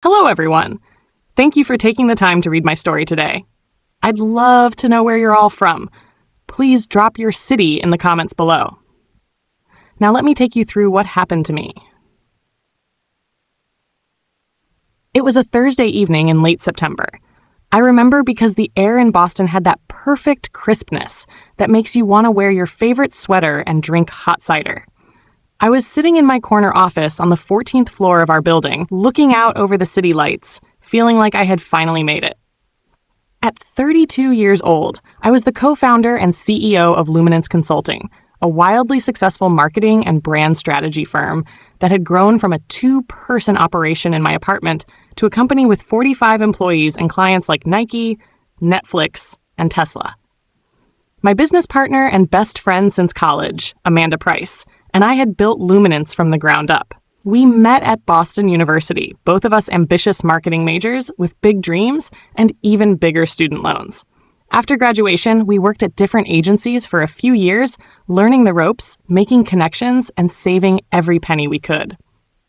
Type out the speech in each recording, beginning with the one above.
Hello, everyone. Thank you for taking the time to read my story today. I'd love to know where you're all from. Please drop your city in the comments below. Now let me take you through what happened to me. It was a Thursday evening in late September. I remember because the air in Boston had that perfect crispness that makes you want to wear your favorite sweater and drink hot cider. I was sitting in my corner office on the 14th floor of our building, looking out over the city lights, feeling like I had finally made it. At 32 years old, I was the co-founder and CEO of Luminance Consulting, a wildly successful marketing and brand strategy firm that had grown from a 2-person operation in my apartment to a company with 45 employees and clients like Nike, Netflix, and Tesla. My business partner and best friend since college, Amanda Price, and I had built Luminance from the ground up. We met at Boston University, both of us ambitious marketing majors with big dreams and even bigger student loans. After graduation, we worked at different agencies for a few years, learning the ropes, making connections, and saving every penny we could.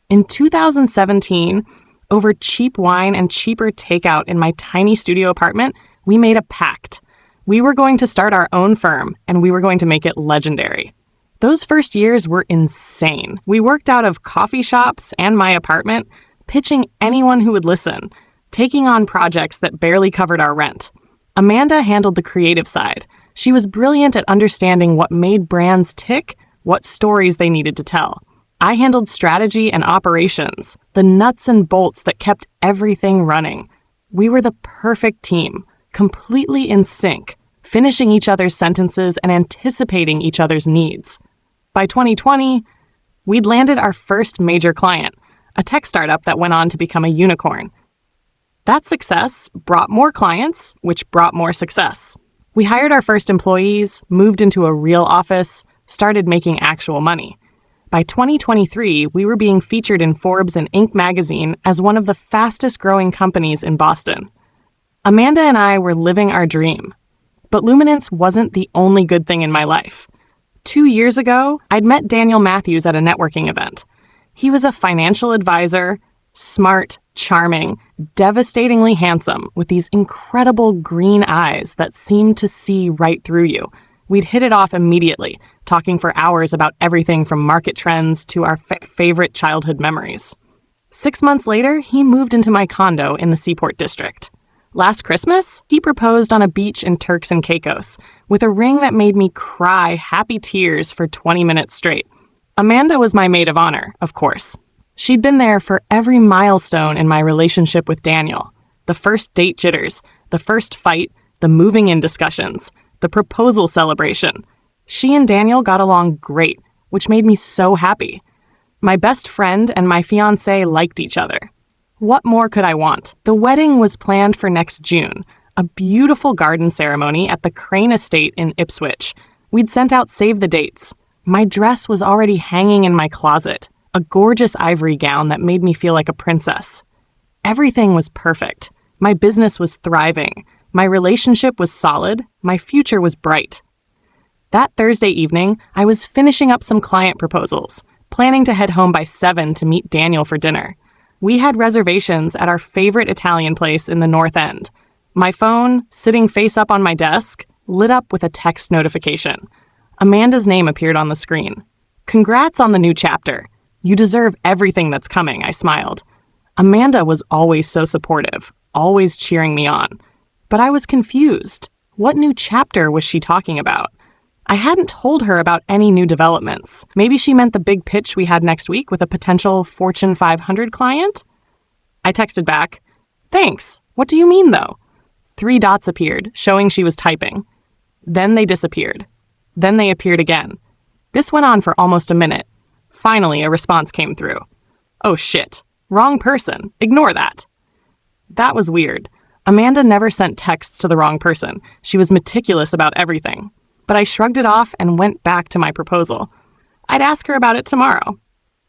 In 2017, over cheap wine and cheaper takeout in my tiny studio apartment, we made a pact. We were going to start our own firm, and we were going to make it legendary. Those first years were insane. We worked out of coffee shops and my apartment, pitching anyone who would listen, taking on projects that barely covered our rent. Amanda handled the creative side. She was brilliant at understanding what made brands tick, what stories they needed to tell. I handled strategy and operations, the nuts and bolts that kept everything running. We were the perfect team, completely in sync, finishing each other's sentences and anticipating each other's needs. By 2020, we'd landed our first major client, a tech startup that went on to become a unicorn. That success brought more clients, which brought more success. We hired our first employees, moved into a real office, started making actual money. By 2023, we were being featured in Forbes and Inc. magazine as one of the fastest growing companies in Boston. Amanda and I were living our dream. But Luminance wasn't the only good thing in my life. 2 years ago, I'd met Daniel Matthews at a networking event. He was a financial advisor, smart, charming, devastatingly handsome, with these incredible green eyes that seemed to see right through you. We'd hit it off immediately, talking for hours about everything from market trends to our favorite childhood memories. 6 months later, he moved into my condo in the Seaport District. Last Christmas, he proposed on a beach in Turks and Caicos, with a ring that made me cry happy tears for 20 minutes straight. Amanda was my maid of honor, of course. She'd been there for every milestone in my relationship with Daniel. The first date jitters, the first fight, the moving in discussions, the proposal celebration. She and Daniel got along great, which made me so happy. My best friend and my fiancé liked each other. What more could I want? The wedding was planned for next June, a beautiful garden ceremony at the Crane Estate in Ipswich. We'd sent out save the dates. My dress was already hanging in my closet, a gorgeous ivory gown that made me feel like a princess. Everything was perfect. My business was thriving. My relationship was solid. My future was bright. That Thursday evening, I was finishing up some client proposals, planning to head home by 7 to meet Daniel for dinner. We had reservations at our favorite Italian place in the North End. My phone, sitting face up on my desk, lit up with a text notification. Amanda's name appeared on the screen. "Congrats on the new chapter. You deserve everything that's coming," I smiled. Amanda was always so supportive, always cheering me on. But I was confused. What new chapter was she talking about? I hadn't told her about any new developments. Maybe she meant the big pitch we had next week with a potential Fortune 500 client? I texted back, "Thanks. What do you mean, though?" 3 dots appeared, showing she was typing. Then they disappeared. Then they appeared again. This went on for almost a minute. Finally, a response came through. "Oh shit. Wrong person. Ignore that." That was weird. Amanda never sent texts to the wrong person. She was meticulous about everything. But I shrugged it off and went back to my proposal. I'd ask her about it tomorrow.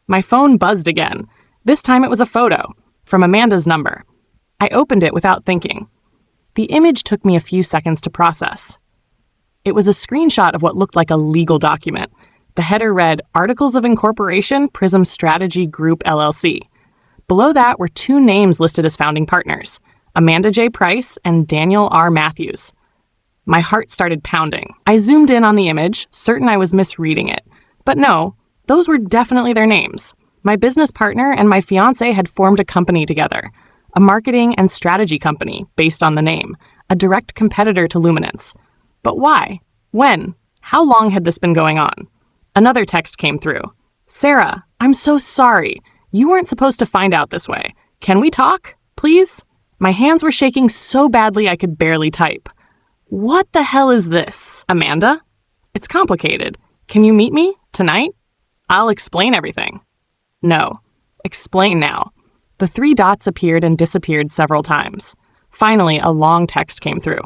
My phone buzzed again. This time it was a photo from Amanda's number. I opened it without thinking. The image took me a few seconds to process. It was a screenshot of what looked like a legal document. The header read, "Articles of Incorporation, Prism Strategy Group, LLC." Below that were two names listed as founding partners, Amanda J. Price and Daniel R. Matthews. My heart started pounding. I zoomed in on the image, certain I was misreading it. But no, those were definitely their names. My business partner and my fiancé had formed a company together, a marketing and strategy company based on the name, a direct competitor to Luminance. But why? When? How long had this been going on? Another text came through. Sarah, I'm so sorry. You weren't supposed to find out this way. Can we talk, please? My hands were shaking so badly I could barely type. What the hell is this, Amanda? It's complicated. Can you meet me tonight? I'll explain everything. No. Explain now. The three dots appeared and disappeared several times. Finally, a long text came through.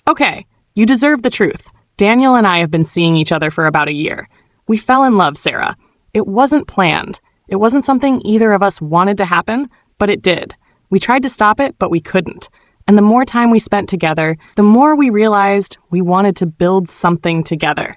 Okay, you deserve the truth. Daniel and I have been seeing each other for about a year. We fell in love, Sarah. It wasn't planned. It wasn't something either of us wanted to happen, but it did. We tried to stop it, but we couldn't. And the more time we spent together, the more we realized we wanted to build something together.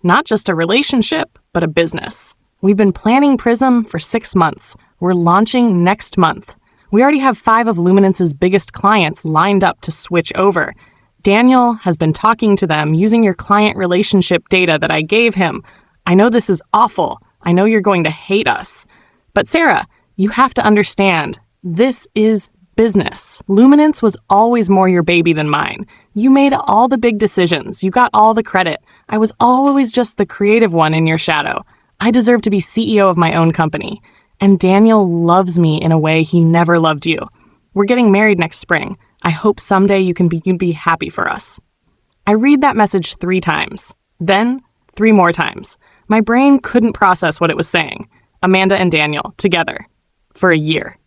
Not just a relationship, but a business. We've been planning Prism for 6 months. We're launching next month. We already have 5 of Luminance's biggest clients lined up to switch over. Daniel has been talking to them using your client relationship data that I gave him. I know this is awful. I know you're going to hate us. But Sarah, you have to understand, this is business. Luminance was always more your baby than mine. You made all the big decisions. You got all the credit. I was always just the creative one in your shadow. I deserve to be CEO of my own company. And Daniel loves me in a way he never loved you. We're getting married next spring. I hope someday you'd be happy for us. I read that message 3 times. Then 3 more times. My brain couldn't process what it was saying. Amanda and Daniel, together. For a year.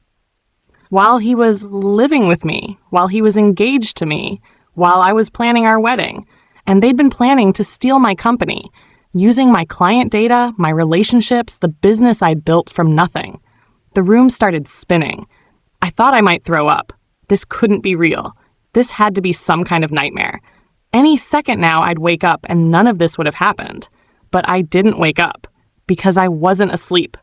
While he was living with me, while he was engaged to me, while I was planning our wedding, and they'd been planning to steal my company, using my client data, my relationships, the business I'd built from nothing. The room started spinning. I thought I might throw up. This couldn't be real. This had to be some kind of nightmare. Any second now I'd wake up and none of this would have happened. But I didn't wake up, because I wasn't asleep.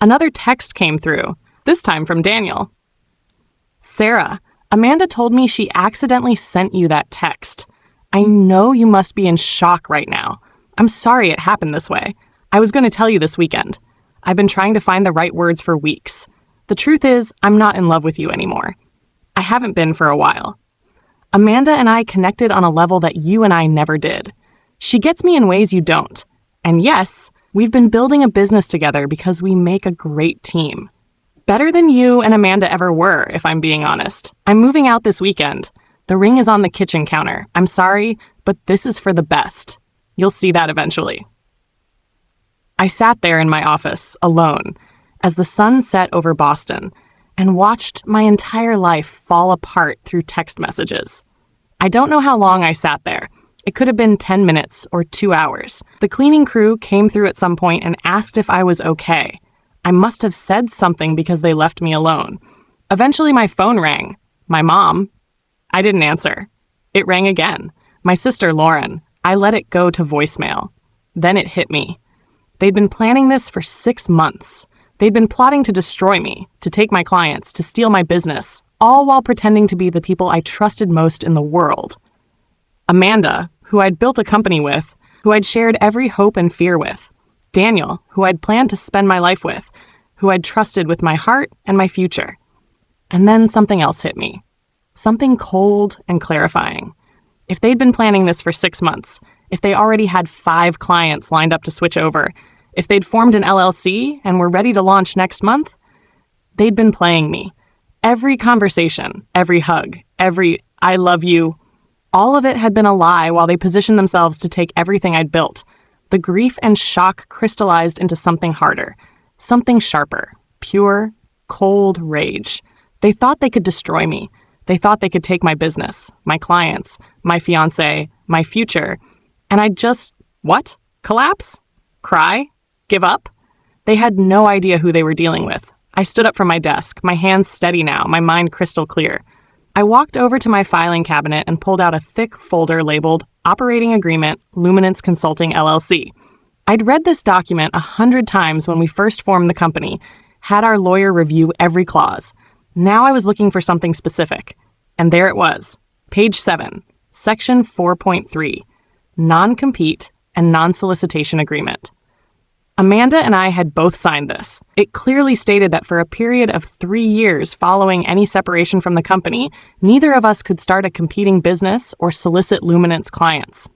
Another text came through, this time from Daniel. Sarah, Amanda told me she accidentally sent you that text. I know you must be in shock right now. I'm sorry it happened this way. I was going to tell you this weekend. I've been trying to find the right words for weeks. The truth is, I'm not in love with you anymore. I haven't been for a while. Amanda and I connected on a level that you and I never did. She gets me in ways you don't. And yes, we've been building a business together because we make a great team. Better than you and Amanda ever were, if I'm being honest. I'm moving out this weekend. The ring is on the kitchen counter. I'm sorry, but this is for the best. You'll see that eventually. I sat there in my office, alone, as the sun set over Boston, and watched my entire life fall apart through text messages. I don't know how long I sat there. It could have been 10 minutes or 2 hours. The cleaning crew came through at some point and asked if I was okay. I must have said something because they left me alone. Eventually my phone rang. My mom. I didn't answer. It rang again. My sister Lauren. I let it go to voicemail. Then it hit me. They'd been planning this for 6 months. They'd been plotting to destroy me, to take my clients, to steal my business, all while pretending to be the people I trusted most in the world. Amanda, who I'd built a company with, who I'd shared every hope and fear with. Daniel, who I'd planned to spend my life with, who I'd trusted with my heart and my future. And then something else hit me. Something cold and clarifying. If they'd been planning this for 6 months, if they already had 5 clients lined up to switch over, if they'd formed an LLC and were ready to launch next month, they'd been playing me. Every conversation, every hug, every I love you, all of it had been a lie while they positioned themselves to take everything I'd built. The grief and shock crystallized into something harder, something sharper, pure, cold rage. They thought they could destroy me. They thought they could take my business, my clients, my fiancé, my future, and I'd just, what? Collapse? Cry? Give up? They had no idea who they were dealing with. I stood up from my desk, my hands steady now, my mind crystal clear. I walked over to my filing cabinet and pulled out a thick folder labeled Operating Agreement, Luminance Consulting, LLC. I'd read this document 100 times when we first formed the company, had our lawyer review every clause. Now I was looking for something specific. And there it was. Page 7, Section 4.3, Non-Compete and Non-Solicitation Agreement. Amanda and I had both signed this. It clearly stated that for a period of 3 years following any separation from the company, neither of us could start a competing business or solicit Luminance clients.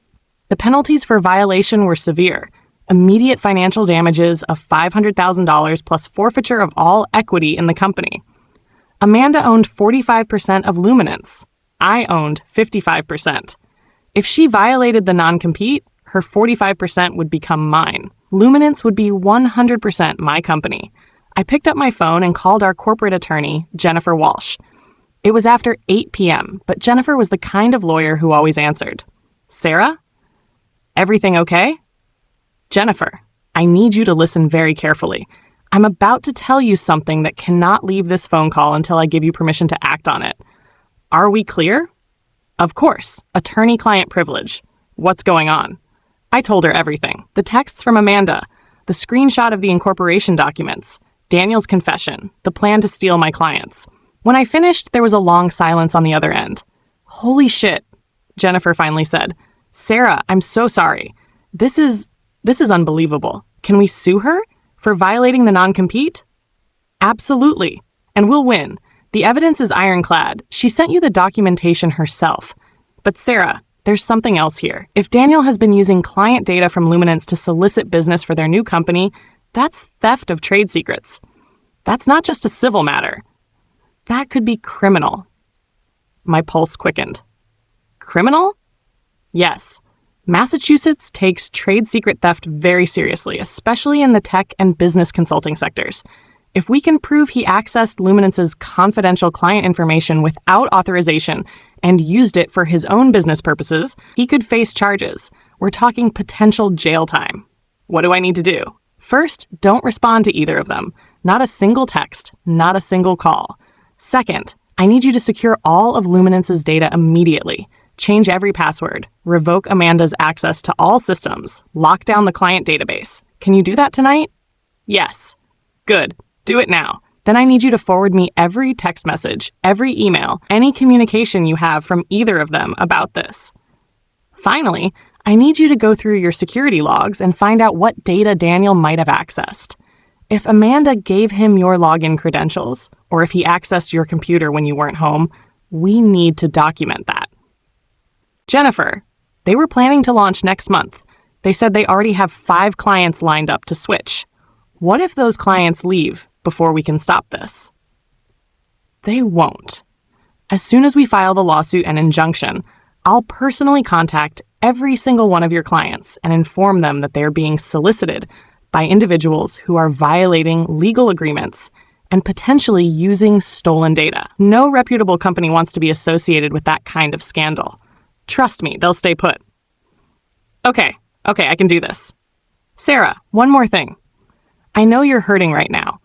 The penalties for violation were severe. Immediate financial damages of $500,000 plus forfeiture of all equity in the company. Amanda owned 45% of Luminance. I owned 55%. If she violated the non-compete, her 45% would become mine. Luminance would be 100% my company. I picked up my phone and called our corporate attorney, Jennifer Walsh. It was after 8 p.m., but Jennifer was the kind of lawyer who always answered. Sarah? Everything okay? Jennifer, I need you to listen very carefully. I'm about to tell you something that cannot leave this phone call until I give you permission to act on it. Are we clear? Of course, attorney-client privilege. What's going on? I told her everything. The texts from Amanda, the screenshot of the incorporation documents, Daniel's confession, the plan to steal my clients. When I finished, there was a long silence on the other end. Holy shit, Jennifer finally said. Sarah, I'm so sorry. This is unbelievable. Can we sue her for violating the non-compete? Absolutely, and we'll win. The evidence is ironclad. She sent you the documentation herself. But Sarah, there's something else here. If Daniel has been using client data from Luminance to solicit business for their new company, that's theft of trade secrets. That's not just a civil matter. That could be criminal. My pulse quickened. Criminal? Yes. Massachusetts takes trade secret theft very seriously, especially in the tech and business consulting sectors. If we can prove he accessed Luminance's confidential client information without authorization and used it for his own business purposes, he could face charges. We're talking potential jail time. What do I need to do? First, don't respond to either of them. Not a single text, not a single call. Second, I need you to secure all of Luminance's data immediately. Change every password, revoke Amanda's access to all systems, lock down the client database. Can you do that tonight? Yes. Good. Do it now. Then I need you to forward me every text message, every email, any communication you have from either of them about this. Finally, I need you to go through your security logs and find out what data Daniel might have accessed. If Amanda gave him your login credentials, or if he accessed your computer when you weren't home, we need to document that. Jennifer, they were planning to launch next month. They said they already have 5 clients lined up to switch. What if those clients leave before we can stop this? They won't. As soon as we file the lawsuit and injunction, I'll personally contact every single one of your clients and inform them that they are being solicited by individuals who are violating legal agreements and potentially using stolen data. No reputable company wants to be associated with that kind of scandal. Trust me, they'll stay put. Okay, I can do this. Sarah, one more thing. I know you're hurting right now.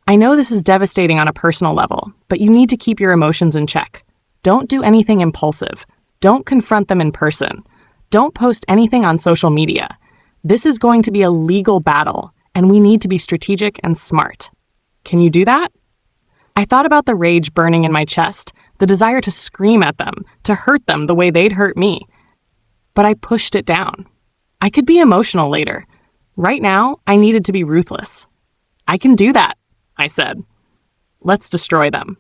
I know this is devastating on a personal level, but you need to keep your emotions in check. Don't do anything impulsive. Don't confront them in person. Don't post anything on social media. This is going to be a legal battle, and we need to be strategic and smart. Can you do that? I thought about the rage burning in my chest, the desire to scream at them, to hurt them the way they'd hurt me. But I pushed it down. I could be emotional later. Right now, I needed to be ruthless. I can do that, I said. Let's destroy them.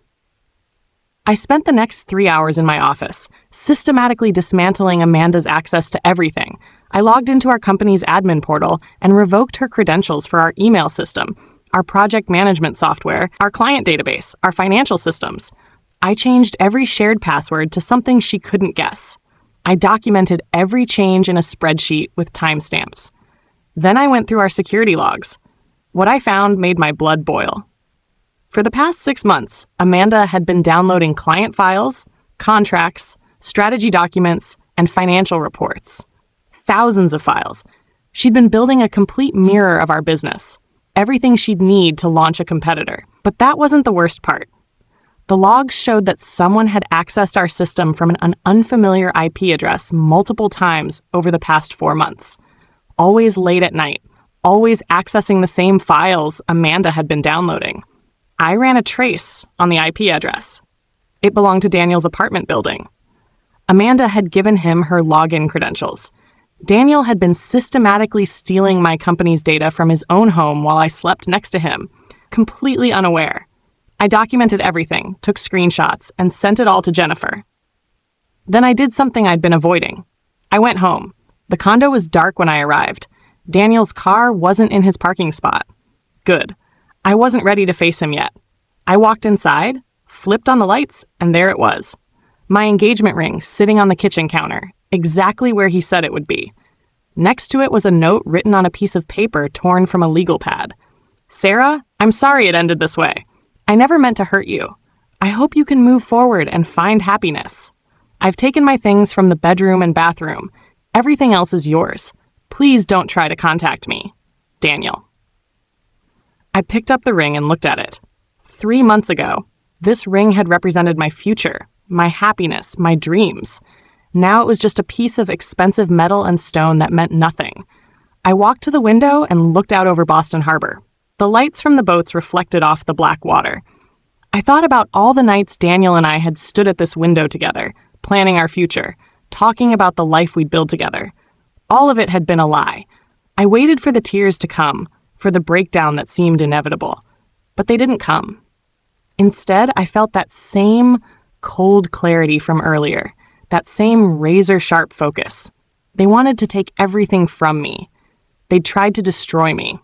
I spent the next 3 hours in my office, systematically dismantling Amanda's access to everything. I logged into our company's admin portal and revoked her credentials for our email system, our project management software, our client database, our financial systems. I changed every shared password to something she couldn't guess. I documented every change in a spreadsheet with timestamps. Then I went through our security logs. What I found made my blood boil. For the past 6 months, Amanda had been downloading client files, contracts, strategy documents, and financial reports. Thousands of files. She'd been building a complete mirror of our business, everything she'd need to launch a competitor. But that wasn't the worst part. The logs showed that someone had accessed our system from an unfamiliar IP address multiple times over the past 4 months. Always late at night, always accessing the same files Amanda had been downloading. I ran a trace on the IP address. It belonged to Daniel's apartment building. Amanda had given him her login credentials. Daniel had been systematically stealing my company's data from his own home while I slept next to him, completely unaware. I documented everything, took screenshots, and sent it all to Jennifer. Then I did something I'd been avoiding. I went home. The condo was dark when I arrived. Daniel's car wasn't in his parking spot. Good. I wasn't ready to face him yet. I walked inside, flipped on the lights, and there it was. My engagement ring sitting on the kitchen counter, exactly where he said it would be. Next to it was a note written on a piece of paper torn from a legal pad. Sarah, I'm sorry it ended this way. I never meant to hurt you. I hope you can move forward and find happiness. I've taken my things from the bedroom and bathroom. Everything else is yours. Please don't try to contact me. Daniel. I picked up the ring and looked at it. 3 months ago, this ring had represented my future, my happiness, my dreams. Now it was just a piece of expensive metal and stone that meant nothing. I walked to the window and looked out over Boston Harbor. The lights from the boats reflected off the black water. I thought about all the nights Daniel and I had stood at this window together, planning our future, talking about the life we'd build together. All of it had been a lie. I waited for the tears to come, for the breakdown that seemed inevitable. But they didn't come. Instead, I felt that same cold clarity from earlier, that same razor-sharp focus. They wanted to take everything from me. They'd tried to destroy me.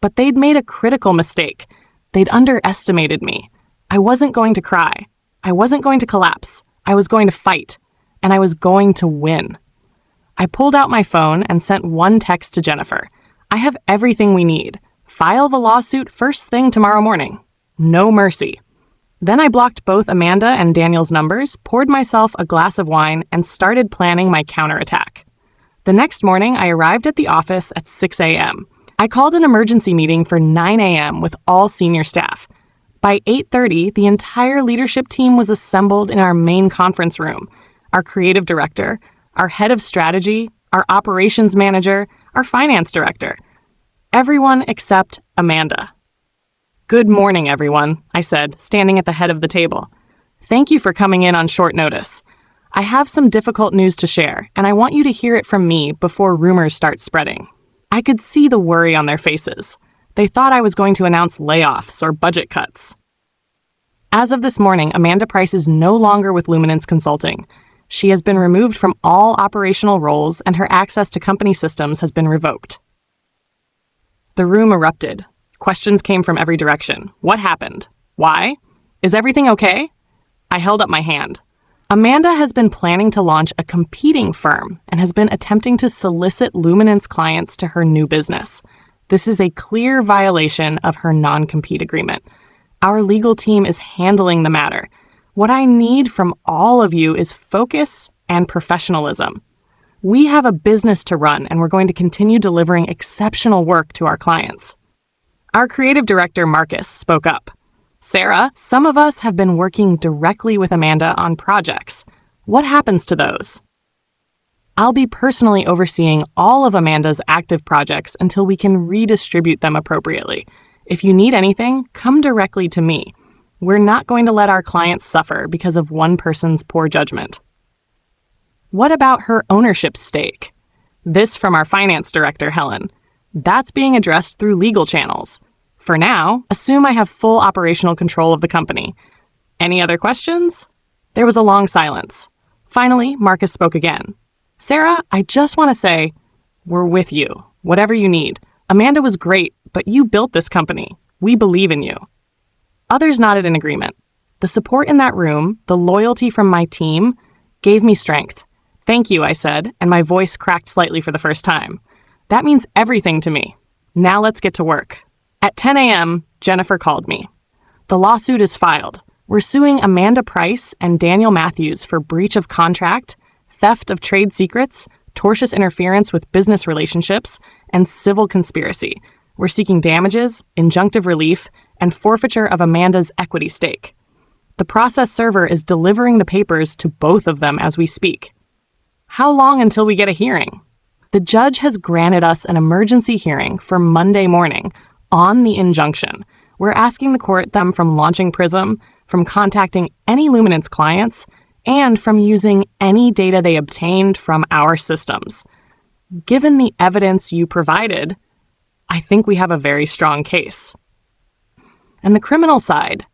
But they'd made a critical mistake. They'd underestimated me. I wasn't going to cry. I wasn't going to collapse. I was going to fight. And I was going to win. I pulled out my phone and sent one text to Jennifer. I have everything we need. File the lawsuit first thing tomorrow morning. No mercy. Then I blocked both Amanda and Daniel's numbers, poured myself a glass of wine, and started planning my counterattack. The next morning, I arrived at the office at 6 a.m. I called an emergency meeting for 9 a.m. with all senior staff. By 8:30, the entire leadership team was assembled in our main conference room. Our creative director, our head of strategy, our operations manager, our finance director. Everyone except Amanda. Good morning, everyone, I said, standing at the head of the table. Thank you for coming in on short notice. I have some difficult news to share, and I want you to hear it from me before rumors start spreading. I could see the worry on their faces. They thought I was going to announce layoffs or budget cuts. As of this morning, Amanda Price is no longer with Luminance Consulting. She has been removed from all operational roles, and her access to company systems has been revoked. The room erupted. Questions came from every direction. What happened? Why? Is everything okay? I held up my hand. Amanda has been planning to launch a competing firm and has been attempting to solicit Luminance clients to her new business. This is a clear violation of her non-compete agreement. Our legal team is handling the matter. What I need from all of you is focus and professionalism. We have a business to run, and we're going to continue delivering exceptional work to our clients. Our creative director, Marcus, spoke up. Sarah, some of us have been working directly with Amanda on projects. What happens to those? I'll be personally overseeing all of Amanda's active projects until we can redistribute them appropriately. If you need anything, come directly to me. We're not going to let our clients suffer because of one person's poor judgment. What about her ownership stake? This from our finance director, Helen. That's being addressed through legal channels. For now, assume I have full operational control of the company. Any other questions? There was a long silence. Finally, Marcus spoke again. Sarah, I just want to say, we're with you, whatever you need. Amanda was great, but you built this company. We believe in you. Others nodded in agreement. The support in that room, the loyalty from my team, gave me strength. Thank you, I said, and my voice cracked slightly for the first time. That means everything to me. Now let's get to work. At 10 a.m., Jennifer called me. The lawsuit is filed. We're suing Amanda Price and Daniel Matthews for breach of contract, theft of trade secrets, tortious interference with business relationships, and civil conspiracy. We're seeking damages, injunctive relief, and forfeiture of Amanda's equity stake. The process server is delivering the papers to both of them as we speak. How long until we get a hearing? The judge has granted us an emergency hearing for Monday morning on the injunction. We're asking the court them from launching Prism, from contacting any Luminance clients, and from using any data they obtained from our systems. Given the evidence you provided, I think we have a very strong case. And the criminal side,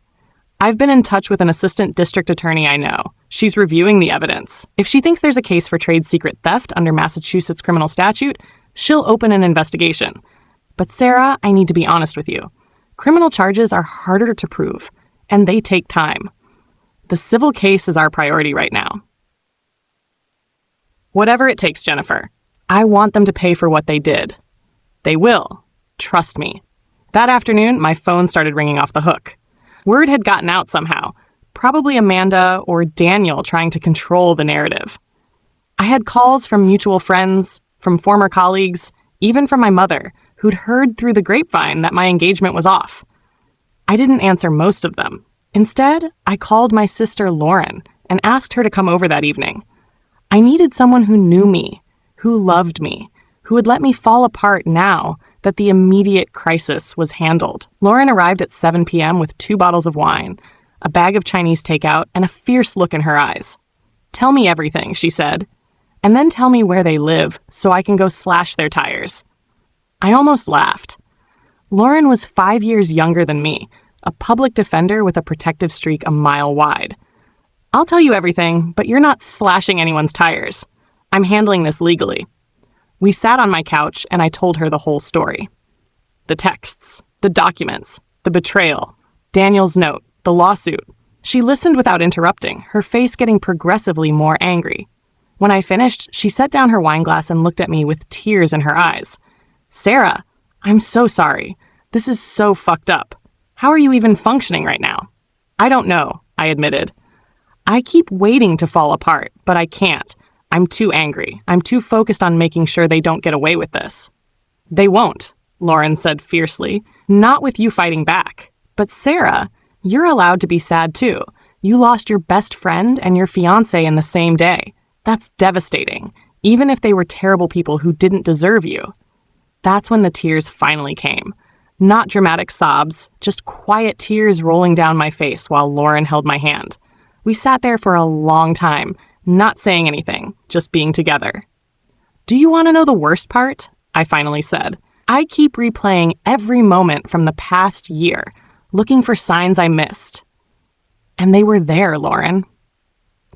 I've been in touch with an assistant district attorney I know. She's reviewing the evidence. If she thinks there's a case for trade secret theft under Massachusetts criminal statute, she'll open an investigation. But Sarah, I need to be honest with you. Criminal charges are harder to prove, and they take time. The civil case is our priority right now. Whatever it takes, Jennifer. I want them to pay for what they did. They will. Trust me. That afternoon, my phone started ringing off the hook. Word had gotten out somehow. Probably Amanda or Daniel trying to control the narrative. I had calls from mutual friends, from former colleagues, even from my mother, who'd heard through the grapevine that my engagement was off. I didn't answer most of them. Instead, I called my sister Lauren and asked her to come over that evening. I needed someone who knew me, who loved me, who would let me fall apart now that the immediate crisis was handled. Lauren arrived at 7 p.m. with 2 bottles of wine, a bag of Chinese takeout, and a fierce look in her eyes. "Tell me everything," she said, "and then tell me where they live so I can go slash their tires." I almost laughed. Lauren was 5 years younger than me, a public defender with a protective streak a mile wide. "I'll tell you everything, but you're not slashing anyone's tires. I'm handling this legally." We sat on my couch and I told her the whole story. The texts, the documents, the betrayal, Daniel's note, the lawsuit. She listened without interrupting, her face getting progressively more angry. When I finished, she set down her wine glass and looked at me with tears in her eyes. "Sarah, I'm so sorry. This is so fucked up. How are you even functioning right now?" "I don't know," I admitted. "I keep waiting to fall apart, but I can't. I'm too angry. I'm too focused on making sure they don't get away with this." "They won't," Lauren said fiercely. "Not with you fighting back. But Sarah, you're allowed to be sad too. You lost your best friend and your fiancé in the same day. That's devastating, even if they were terrible people who didn't deserve you." That's when the tears finally came. Not dramatic sobs, just quiet tears rolling down my face while Lauren held my hand. We sat there for a long time, not saying anything, just being together. "Do you want to know the worst part?" I finally said. "I keep replaying every moment from the past year, looking for signs I missed. And they were there, Lauren.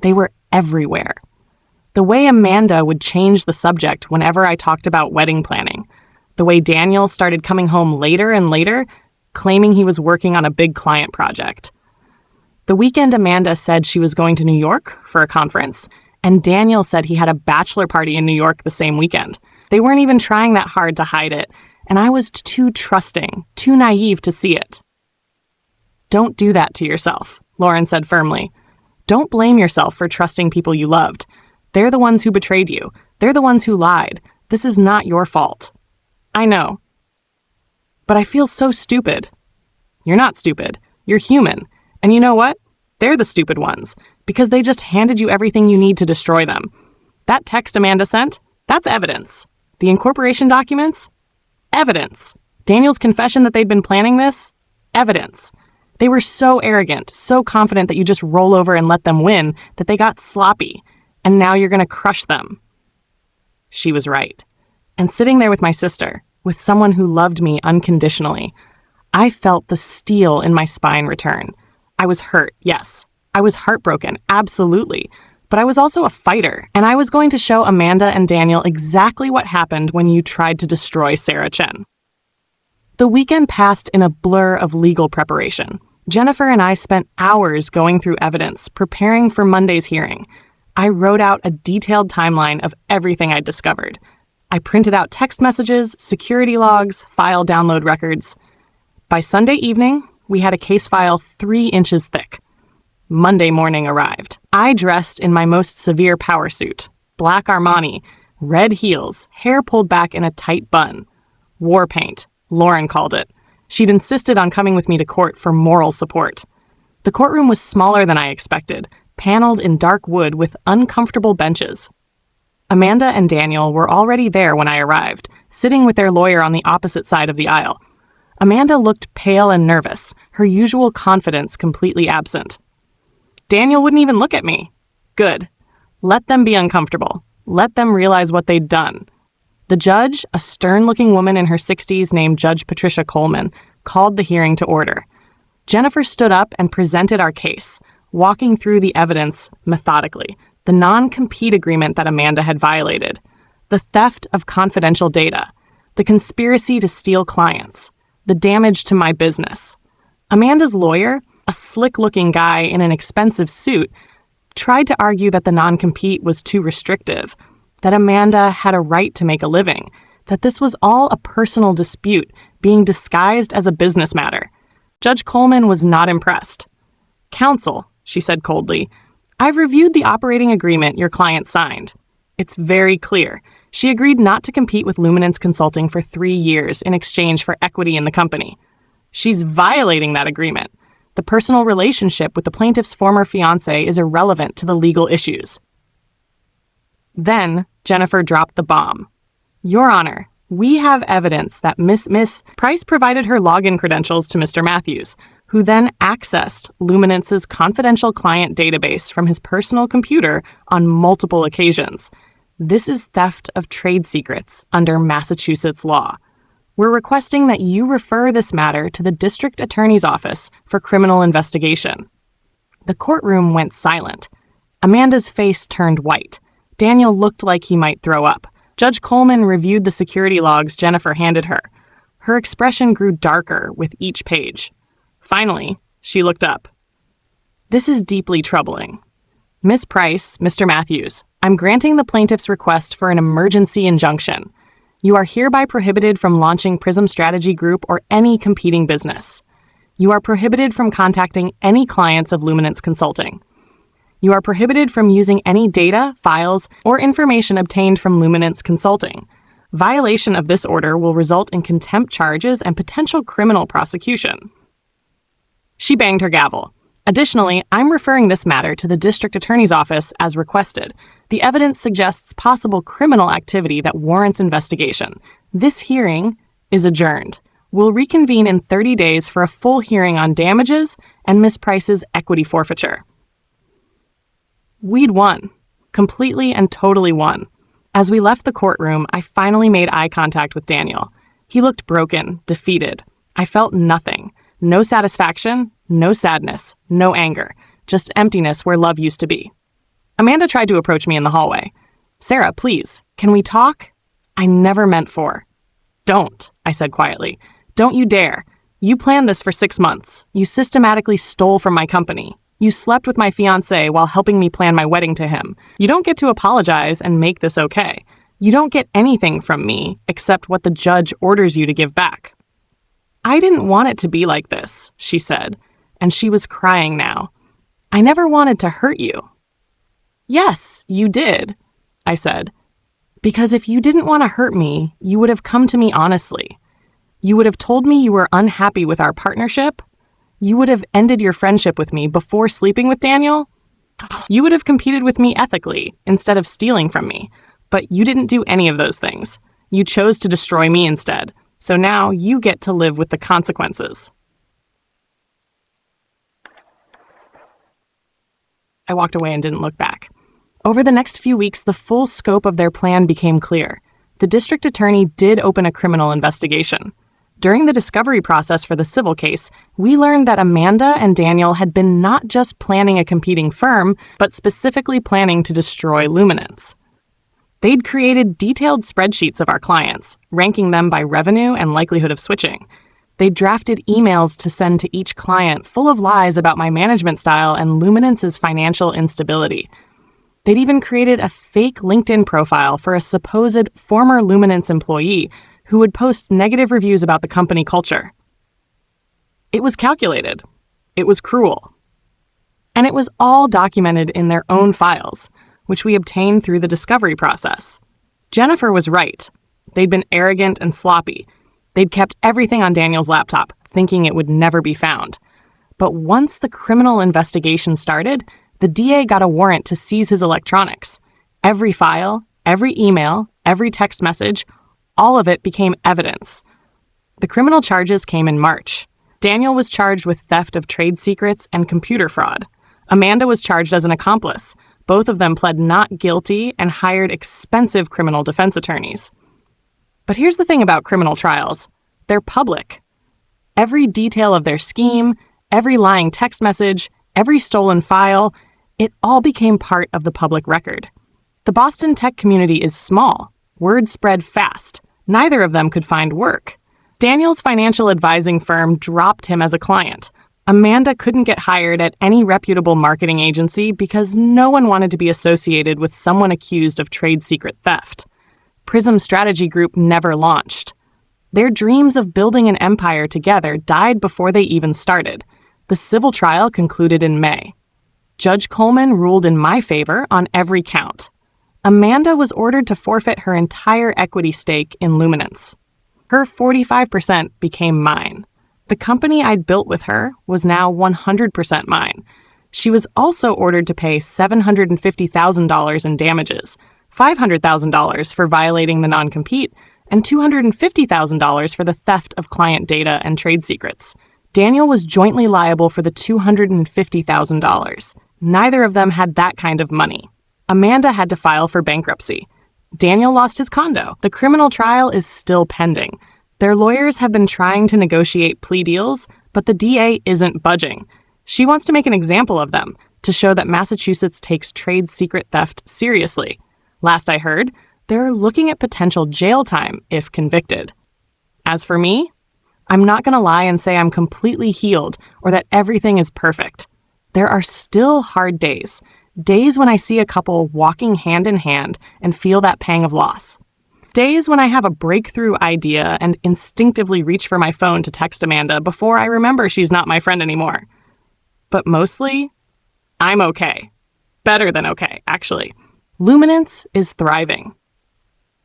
They were everywhere. The way Amanda would change the subject whenever I talked about wedding planning. The way Daniel started coming home later and later, claiming he was working on a big client project. The weekend Amanda said she was going to New York for a conference, and Daniel said he had a bachelor party in New York the same weekend. They weren't even trying that hard to hide it, and I was too trusting, too naive to see it. "Don't do that to yourself," Lauren said firmly. "Don't blame yourself for trusting people you loved. They're the ones who betrayed you. They're the ones who lied. This is not your fault." "I know. But I feel so stupid." "You're not stupid. You're human. And you know what? They're the stupid ones, because they just handed you everything you need to destroy them. That text Amanda sent, that's evidence. The incorporation documents? Evidence. Daniel's confession that they'd been planning this? Evidence. They were so arrogant, so confident that you just roll over and let them win, that they got sloppy, and now you're going to crush them." She was right. And sitting there with my sister, with someone who loved me unconditionally, I felt the steel in my spine return. I was hurt, yes. I was heartbroken, absolutely. But I was also a fighter, and I was going to show Amanda and Daniel exactly what happened when you tried to destroy Sarah Chen. The weekend passed in a blur of legal preparation. Jennifer and I spent hours going through evidence, preparing for Monday's hearing. I wrote out a detailed timeline of everything I'd discovered. I printed out text messages, security logs, file download records. By Sunday evening, we had a case file 3 inches thick. Monday morning arrived. I dressed in my most severe power suit, black Armani, red heels, hair pulled back in a tight bun. War paint, Lauren called it. She'd insisted on coming with me to court for moral support. The courtroom was smaller than I expected, paneled in dark wood with uncomfortable benches. Amanda and Daniel were already there when I arrived, sitting with their lawyer on the opposite side of the aisle. Amanda looked pale and nervous, her usual confidence completely absent. Daniel wouldn't even look at me. Good. Let them be uncomfortable. Let them realize what they'd done. The judge, a stern-looking woman in her 60s named Judge Patricia Coleman, called the hearing to order. Jennifer stood up and presented our case, walking through the evidence methodically. The non-compete agreement that Amanda had violated, the theft of confidential data, the conspiracy to steal clients, the damage to my business. Amanda's lawyer, a slick-looking guy in an expensive suit, tried to argue that the non-compete was too restrictive, that Amanda had a right to make a living, that this was all a personal dispute being disguised as a business matter. Judge Coleman was not impressed. "Counsel," she said coldly, "I've reviewed the operating agreement your client signed. It's very clear. She agreed not to compete with Luminance Consulting for 3 years in exchange for equity in the company. She's violating that agreement. The personal relationship with the plaintiff's former fiancé is irrelevant to the legal issues." Then Jennifer dropped the bomb. "Your Honor, we have evidence that Miss Price provided her login credentials to Mr. Matthews, who then accessed Luminance's confidential client database from his personal computer on multiple occasions. This is theft of trade secrets under Massachusetts law. We're requesting that you refer this matter to the District Attorney's Office for criminal investigation." The courtroom went silent. Amanda's face turned white. Daniel looked like he might throw up. Judge Coleman reviewed the security logs Jennifer handed her. Her expression grew darker with each page. Finally, she looked up. "This is deeply troubling. Miss Price, Mr. Matthews, I'm granting the plaintiff's request for an emergency injunction. You are hereby prohibited from launching Prism Strategy Group or any competing business. You are prohibited from contacting any clients of Luminance Consulting. You are prohibited from using any data, files, or information obtained from Luminance Consulting. Violation of this order will result in contempt charges and potential criminal prosecution." She banged her gavel. "Additionally, I'm referring this matter to the District Attorney's Office as requested. The evidence suggests possible criminal activity that warrants investigation. This hearing is adjourned. We'll reconvene in 30 days for a full hearing on damages and Miss Price's equity forfeiture." We'd won. Completely and totally won. As we left the courtroom, I finally made eye contact with Daniel. He looked broken, defeated. I felt nothing. No satisfaction, no sadness, no anger. Just emptiness where love used to be. Amanda tried to approach me in the hallway. "Sarah, please, can we talk?" I never meant for. "Don't," I said quietly. "Don't you dare. You planned this for 6 months. You systematically stole from my company. You slept with my fiancé while helping me plan my wedding to him. You don't get to apologize and make this okay. You don't get anything from me except what the judge orders you to give back." "I didn't want it to be like this," she said, and she was crying now. "I never wanted to hurt you." "Yes, you did," I said. "Because if you didn't want to hurt me, you would have come to me honestly. You would have told me you were unhappy with our partnership. You would have ended your friendship with me before sleeping with Daniel. You would have competed with me ethically instead of stealing from me. But you didn't do any of those things. You chose to destroy me instead. So now you get to live with the consequences." I walked away and didn't look back. Over the next few weeks, the full scope of their plan became clear. The district attorney did open a criminal investigation. During the discovery process for the civil case, we learned that Amanda and Daniel had been not just planning a competing firm, but specifically planning to destroy Luminance. They'd created detailed spreadsheets of our clients, ranking them by revenue and likelihood of switching. They'd drafted emails to send to each client full of lies about my management style and Luminance's financial instability. They'd even created a fake LinkedIn profile for a supposed former Luminance employee who would post negative reviews about the company culture. It was calculated. It was cruel. And it was all documented in their own files, which we obtained through the discovery process. Jennifer was right. They'd been arrogant and sloppy. They'd kept everything on Daniel's laptop, thinking it would never be found. But once the criminal investigation started, the DA got a warrant to seize his electronics. Every file, Every email, every text message, all of it became evidence. The criminal charges came in March. Daniel was charged with theft of trade secrets and computer fraud. Amanda was charged as an accomplice. Both of them pled not guilty and hired expensive criminal defense attorneys. But here's the thing about criminal trials. They're public. Every detail of their scheme, every lying text message, every stolen file, it all became part of the public record. The Boston tech community is small. Word spread fast. Neither of them could find work. Daniel's financial advising firm dropped him as a client. Amanda couldn't get hired at any reputable marketing agency because no one wanted to be associated with someone accused of trade secret theft. Prism Strategy Group never launched. Their dreams of building an empire together died before they even started. The civil trial concluded in May. Judge Coleman ruled in my favor on every count. Amanda was ordered to forfeit her entire equity stake in Luminance. Her 45% became mine. The company I'd built with her was now 100% mine. She was also ordered to pay $750,000 in damages, $500,000 for violating the non-compete, and $250,000 for the theft of client data and trade secrets. Daniel was jointly liable for the $250,000. Neither of them had that kind of money. Amanda had to file for bankruptcy. Daniel lost his condo. The criminal trial is still pending. Their lawyers have been trying to negotiate plea deals, but the DA isn't budging. She wants to make an example of them to show that Massachusetts takes trade secret theft seriously. Last I heard, they're looking at potential jail time if convicted. As for me, I'm not going to lie and say I'm completely healed or that everything is perfect. There are still hard days. Days when I see a couple walking hand in hand and feel that pang of loss. Days when I have a breakthrough idea and instinctively reach for my phone to text Amanda before I remember she's not my friend anymore. But mostly, I'm okay. Better than okay, actually. Luminance is thriving.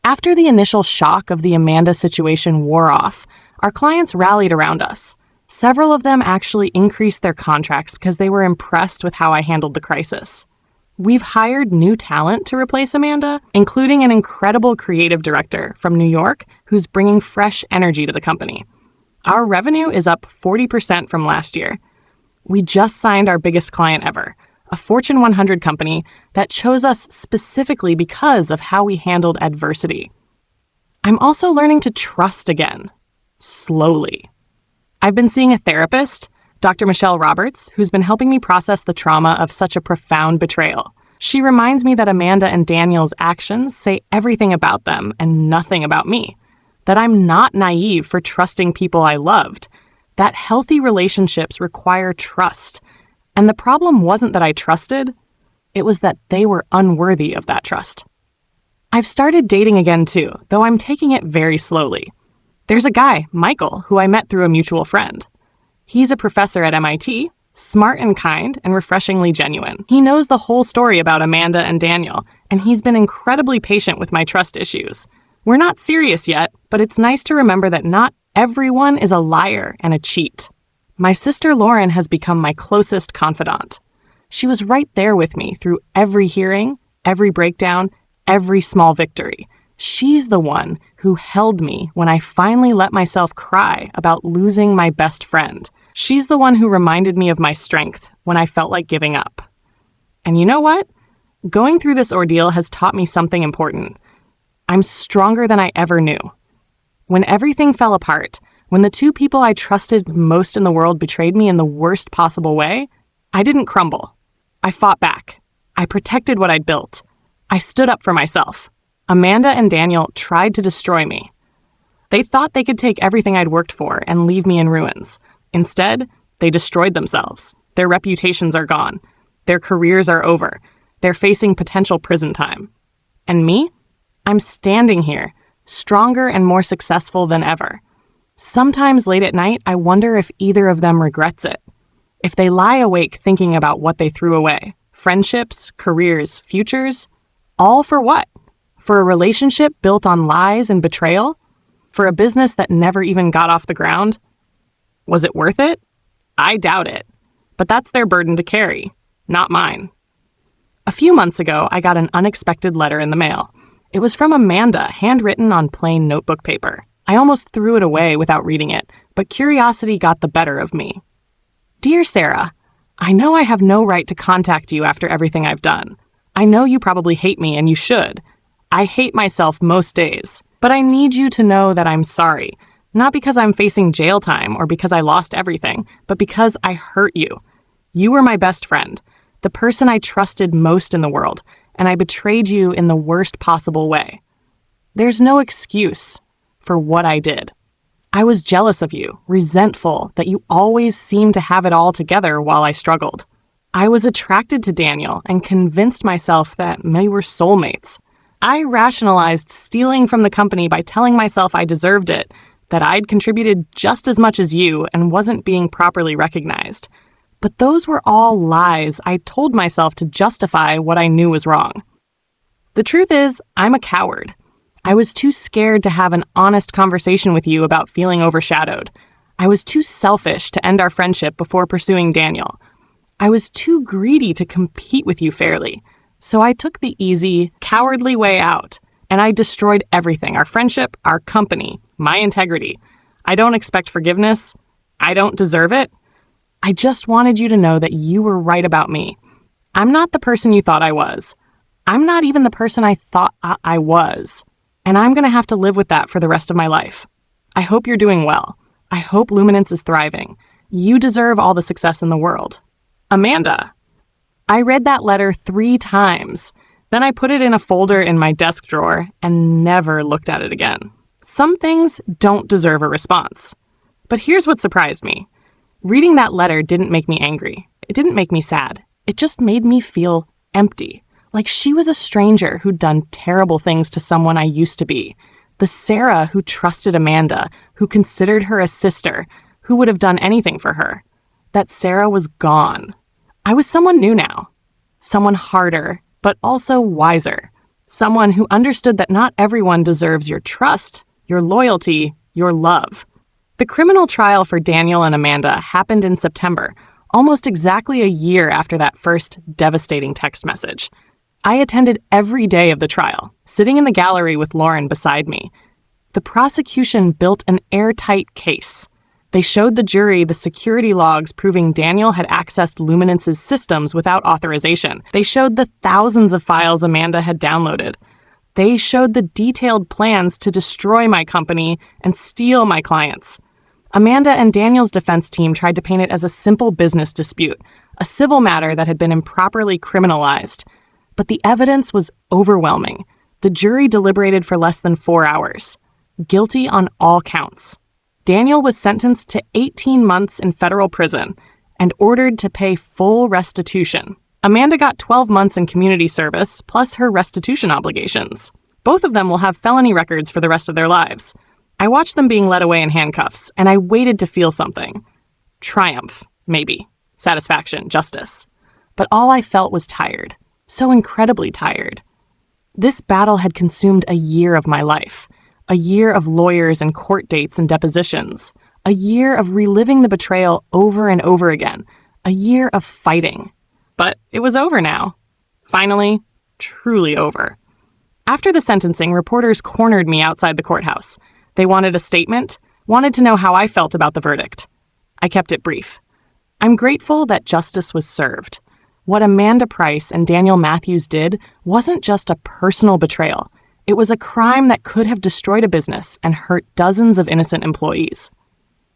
After the initial shock of the Amanda situation wore off, our clients rallied around us. Several of them actually increased their contracts because they were impressed with how I handled the crisis. We've hired new talent to replace Amanda, including an incredible creative director from New York who's bringing fresh energy to the company. Our revenue is up 40% from last year. We just signed our biggest client ever, a Fortune 100 company that chose us specifically because of how we handled adversity. I'm also learning to trust again, slowly. I've been seeing a therapist, Dr. Michelle Roberts, who's been helping me process the trauma of such a profound betrayal. She reminds me that Amanda and Daniel's actions say everything about them and nothing about me. That I'm not naive for trusting people I loved. That healthy relationships require trust. And the problem wasn't that I trusted, it was that they were unworthy of that trust. I've started dating again too, though I'm taking it very slowly. There's a guy, Michael, who I met through a mutual friend. He's a professor at MIT, smart and kind and refreshingly genuine. He knows the whole story about Amanda and Daniel, and he's been incredibly patient with my trust issues. We're not serious yet, but it's nice to remember that not everyone is a liar and a cheat. My sister Lauren has become my closest confidant. She was right there with me through every hearing, every breakdown, every small victory. She's the one who held me when I finally let myself cry about losing my best friend. She's the one who reminded me of my strength when I felt like giving up. And you know what? Going through this ordeal has taught me something important. I'm stronger than I ever knew. When everything fell apart, when the two people I trusted most in the world betrayed me in the worst possible way, I didn't crumble. I fought back. I protected what I'd built. I stood up for myself. Amanda and Daniel tried to destroy me. They thought they could take everything I'd worked for and leave me in ruins. Instead, they destroyed themselves. Their reputations are gone. Their careers are over. They're facing potential prison time. And me? I'm standing here, stronger and more successful than ever. Sometimes late at night, I wonder if either of them regrets it. If they lie awake thinking about what they threw away. Friendships, careers, futures. All for what? For a relationship built on lies and betrayal? For a business that never even got off the ground? Was it worth it? I doubt it. But that's their burden to carry, not mine. A few months ago, I got an unexpected letter in the mail. It was from Amanda, handwritten on plain notebook paper. I almost threw it away without reading it, but curiosity got the better of me. Dear Sarah, I know I have no right to contact you after everything I've done. I know you probably hate me, and you should. I hate myself most days, but I need you to know that I'm sorry. Not because I'm facing jail time or because I lost everything, but because I hurt you. You were my best friend, the person I trusted most in the world, and I betrayed you in the worst possible way. There's no excuse for what I did. I was jealous of you, resentful that you always seemed to have it all together while I struggled. I was attracted to Daniel and convinced myself that we were soulmates. I rationalized stealing from the company by telling myself I deserved it, that I'd contributed just as much as you and wasn't being properly recognized. But those were all lies I told myself to justify what I knew was wrong. The truth is, I'm a coward. I was too scared to have an honest conversation with you about feeling overshadowed. I was too selfish to end our friendship before pursuing Daniel. I was too greedy to compete with you fairly. So I took the easy, cowardly way out, and I destroyed everything: our friendship, our company, my integrity. I don't expect forgiveness. I don't deserve it. I just wanted you to know that you were right about me. I'm not the person you thought I was. I'm not even the person I thought I was. And I'm going to have to live with that for the rest of my life. I hope you're doing well. I hope Luminance is thriving. You deserve all the success in the world. Amanda. I read that letter 3 times. Then I put it in a folder in my desk drawer and never looked at it again. Some things don't deserve a response. But here's what surprised me. Reading that letter didn't make me angry. It didn't make me sad. It just made me feel empty. Like she was a stranger who'd done terrible things to someone I used to be. The Sarah who trusted Amanda, who considered her a sister, who would have done anything for her. That Sarah was gone. I was someone new now. Someone harder, but also wiser. Someone who understood that not everyone deserves your trust, your loyalty, your love. The criminal trial for Daniel and Amanda happened in September, almost exactly a year after that first devastating text message. I attended every day of the trial, sitting in the gallery with Lauren beside me. The prosecution built an airtight case. They showed the jury the security logs proving Daniel had accessed Luminance's systems without authorization. They showed the thousands of files Amanda had downloaded. They showed the detailed plans to destroy my company and steal my clients. Amanda and Daniel's defense team tried to paint it as a simple business dispute, a civil matter that had been improperly criminalized. But the evidence was overwhelming. The jury deliberated for less than 4 hours. Guilty on all counts. Daniel was sentenced to 18 months in federal prison and ordered to pay full restitution. Amanda got 12 months in community service, plus her restitution obligations. Both of them will have felony records for the rest of their lives. I watched them being led away in handcuffs, and I waited to feel something. Triumph, maybe. Satisfaction, justice. But all I felt was tired. So incredibly tired. This battle had consumed a year of my life. A year of lawyers and court dates and depositions. A year of reliving the betrayal over and over again. A year of fighting. But it was over now. Finally, truly over. After the sentencing, reporters cornered me outside the courthouse. They wanted a statement, wanted to know how I felt about the verdict. I kept it brief. I'm grateful that justice was served. What Amanda Price and Daniel Matthews did wasn't just a personal betrayal. It was a crime that could have destroyed a business and hurt dozens of innocent employees.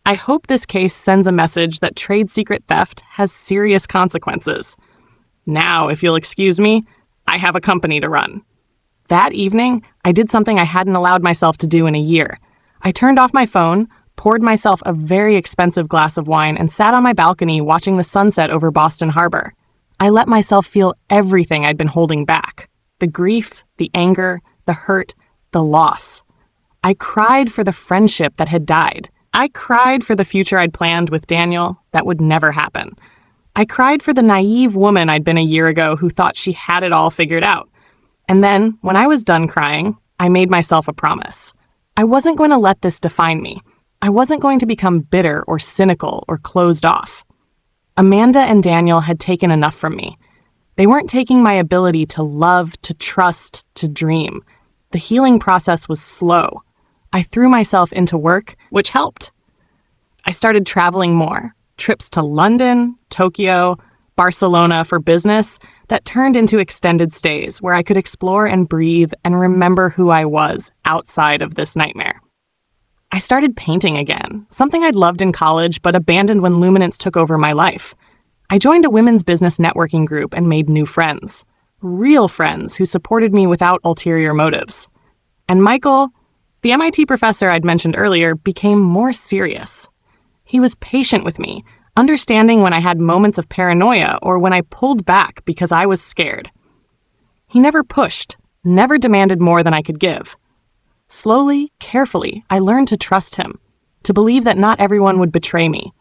I hope this case sends a message that trade secret theft has serious consequences. Now, if you'll excuse me, I have a company to run. That evening, I did something I hadn't allowed myself to do in a year. I turned off my phone, poured myself a very expensive glass of wine, and sat on my balcony watching the sunset over Boston Harbor. I let myself feel everything I'd been holding back. The grief, the anger, the hurt, the loss. I cried for the friendship that had died. I cried for the future I'd planned with Daniel that would never happen. I cried for the naive woman I'd been a year ago who thought she had it all figured out. And then, when I was done crying, I made myself a promise. I wasn't going to let this define me. I wasn't going to become bitter or cynical or closed off. Amanda and Daniel had taken enough from me. They weren't taking my ability to love, to trust, to dream. The healing process was slow. I threw myself into work, which helped. I started traveling more, trips to London, Tokyo, Barcelona for business that turned into extended stays where I could explore and breathe and remember who I was outside of this nightmare. I started painting again, something I'd loved in college but abandoned when Luminance took over my life. I joined a women's business networking group and made new friends. Real friends who supported me without ulterior motives. And Michael, the MIT professor I'd mentioned earlier, became more serious. He was patient with me, understanding when I had moments of paranoia or when I pulled back because I was scared. He never pushed, never demanded more than I could give. Slowly, carefully, I learned to trust him, to believe that not everyone would betray me,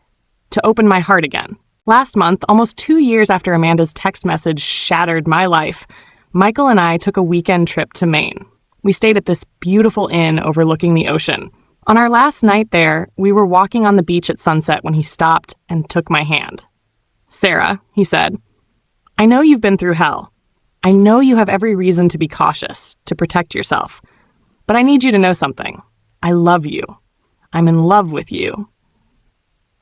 to open my heart again. Last month, almost 2 years after Amanda's text message shattered my life, Michael and I took a weekend trip to Maine. We stayed at this beautiful inn overlooking the ocean. On our last night there, we were walking on the beach at sunset when he stopped and took my hand. "Sarah," he said, "I know you've been through hell. I know you have every reason to be cautious, to protect yourself. But I need you to know something. I love you. I'm in love with you.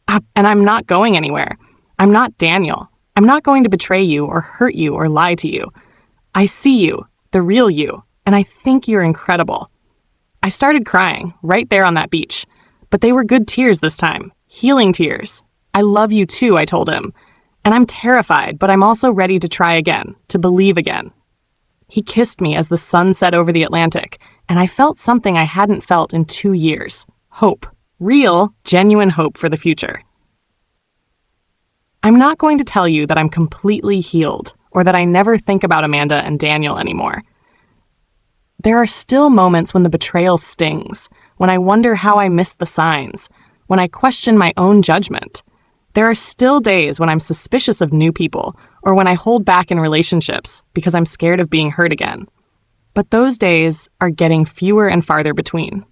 And I'm not going anywhere. I'm not Daniel. I'm not going to betray you or hurt you or lie to you. I see you, the real you, and I think you're incredible." I started crying right there on that beach, but they were good tears this time, healing tears. "I love you too," I told him. "And I'm terrified, but I'm also ready to try again, to believe again." He kissed me as the sun set over the Atlantic, and I felt something I hadn't felt in 2 years. Hope. Real, genuine hope for the future. I'm not going to tell you that I'm completely healed, or that I never think about Amanda and Daniel anymore. There are still moments when the betrayal stings, when I wonder how I missed the signs, when I question my own judgment. There are still days when I'm suspicious of new people, or when I hold back in relationships because I'm scared of being hurt again. But those days are getting fewer and farther between.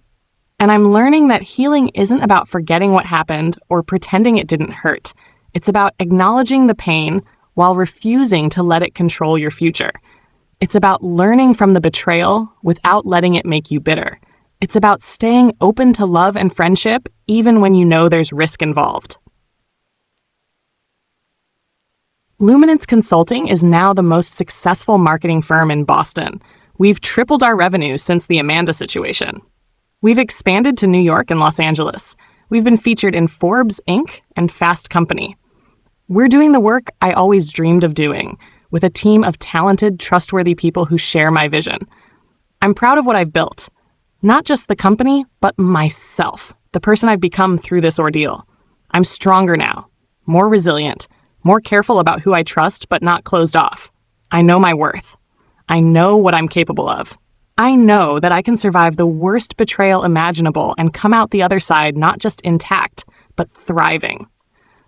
And I'm learning that healing isn't about forgetting what happened or pretending it didn't hurt. It's about acknowledging the pain while refusing to let it control your future. It's about learning from the betrayal without letting it make you bitter. It's about staying open to love and friendship even when you know there's risk involved. Luminance Consulting is now the most successful marketing firm in Boston. We've tripled our revenue since the Amanda situation. We've expanded to New York and Los Angeles. We've been featured in Forbes, Inc. and Fast Company. We're doing the work I always dreamed of doing, with a team of talented, trustworthy people who share my vision. I'm proud of what I've built. Not just the company, but myself, the person I've become through this ordeal. I'm stronger now, more resilient, more careful about who I trust, but not closed off. I know my worth. I know what I'm capable of. I know that I can survive the worst betrayal imaginable and come out the other side not just intact, but thriving.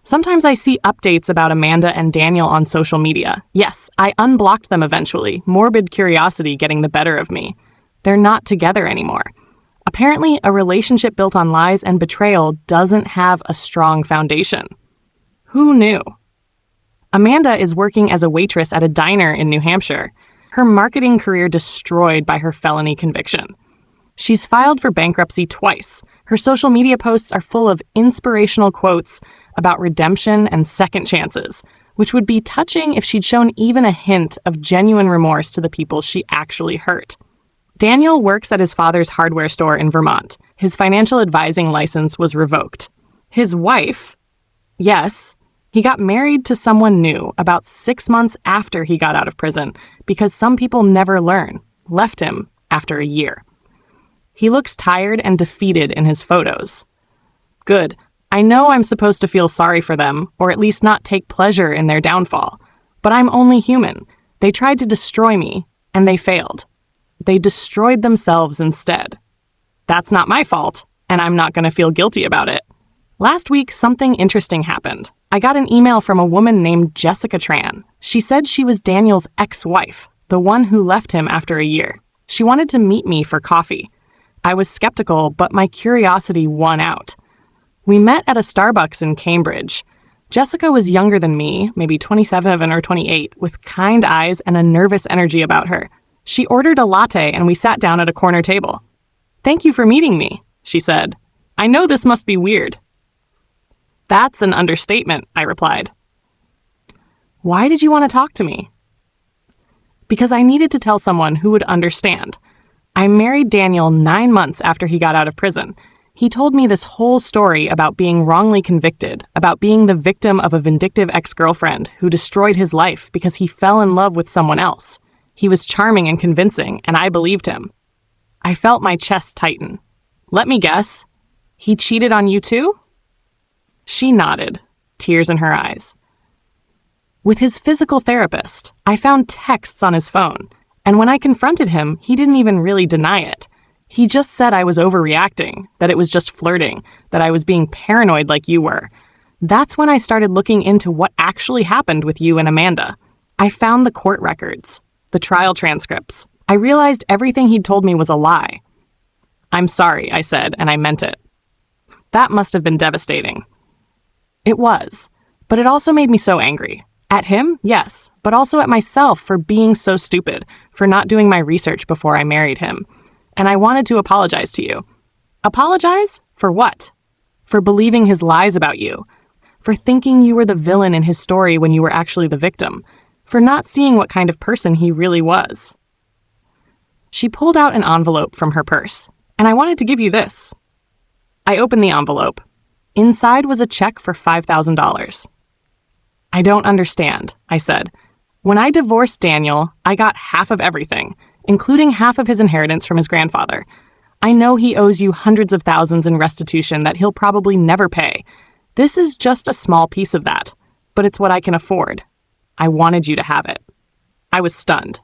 Sometimes I see updates about Amanda and Daniel on social media. Yes, I unblocked them eventually, morbid curiosity getting the better of me. They're not together anymore. Apparently, a relationship built on lies and betrayal doesn't have a strong foundation. Who knew? Amanda is working as a waitress at a diner in New Hampshire, her marketing career destroyed by her felony conviction. She's filed for bankruptcy twice. Her social media posts are full of inspirational quotes about redemption and second chances, which would be touching if she'd shown even a hint of genuine remorse to the people she actually hurt. Daniel works at his father's hardware store in Vermont. His financial advising license was revoked. His wife, yes, he got married to someone new about 6 months after he got out of prison because some people never learn, left him after a year. He looks tired and defeated in his photos. Good. I know I'm supposed to feel sorry for them, or at least not take pleasure in their downfall. But I'm only human. They tried to destroy me, and they failed. They destroyed themselves instead. That's not my fault, and I'm not going to feel guilty about it. Last week, something interesting happened. I got an email from a woman named Jessica Tran. She said she was Daniel's ex-wife, the one who left him after a year. She wanted to meet me for coffee. I was skeptical, but my curiosity won out. We met at a Starbucks in Cambridge. Jessica was younger than me, maybe 27 or 28, with kind eyes and a nervous energy about her. She ordered a latte and we sat down at a corner table. "Thank you for meeting me," she said. "I know this must be weird." "That's an understatement," I replied. "Why did you want to talk to me?" Because I needed to tell someone who would understand. I married Daniel 9 months after he got out of prison. He told me this whole story about being wrongly convicted, about being the victim of a vindictive ex-girlfriend who destroyed his life because he fell in love with someone else. He was charming and convincing, and I believed him. I felt my chest tighten. "Let me guess. He cheated on you too?" She nodded, tears in her eyes. With his physical therapist, I found texts on his phone, and when I confronted him, he didn't even really deny it. He just said I was overreacting, that it was just flirting, that I was being paranoid like you were. That's when I started looking into what actually happened with you and Amanda. I found the court records, the trial transcripts. I realized everything he'd told me was a lie. "I'm sorry," I said, and I meant it. That must have been devastating. It was, but it also made me so angry. At him, yes, but also at myself for being so stupid, for not doing my research before I married him. And I wanted to apologize to you. Apologize? For what? For believing his lies about you. For thinking you were the villain in his story when you were actually the victim. For not seeing what kind of person he really was. She pulled out an envelope from her purse, and I wanted to give you this. I opened the envelope. Inside was a check for $5,000. "I don't understand," I said. "When I divorced Daniel, I got half of everything, including half of his inheritance from his grandfather. I know he owes you hundreds of thousands in restitution that he'll probably never pay. This is just a small piece of that, but it's what I can afford. I wanted you to have it." I was stunned.